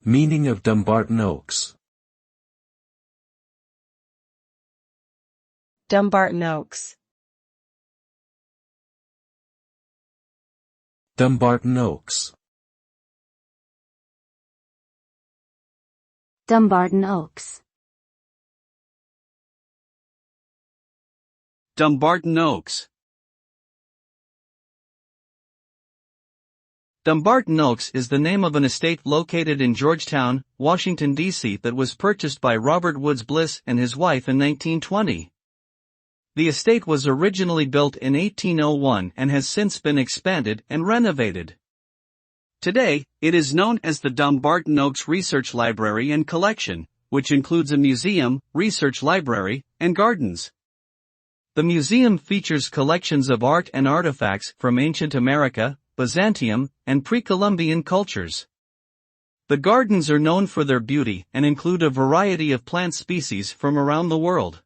Meaning of Dumbarton Oaks. Dumbarton Oaks. Dumbarton Oaks. Dumbarton Oaks. Dumbarton Oaks. Dumbarton Oaks is the name of an estate located in Georgetown, Washington, D.C. that was purchased by Robert Woods Bliss and his wife in 1920. The estate was originally built in 1801 and has since been expanded and renovated. Today, it is known as the Dumbarton Oaks Research Library and Collection, which includes a museum, research library, and gardens. The museum features collections of art and artifacts from ancient America, Byzantium, and pre-Columbian cultures. The gardens are known for their beauty and include a variety of plant species from around the world.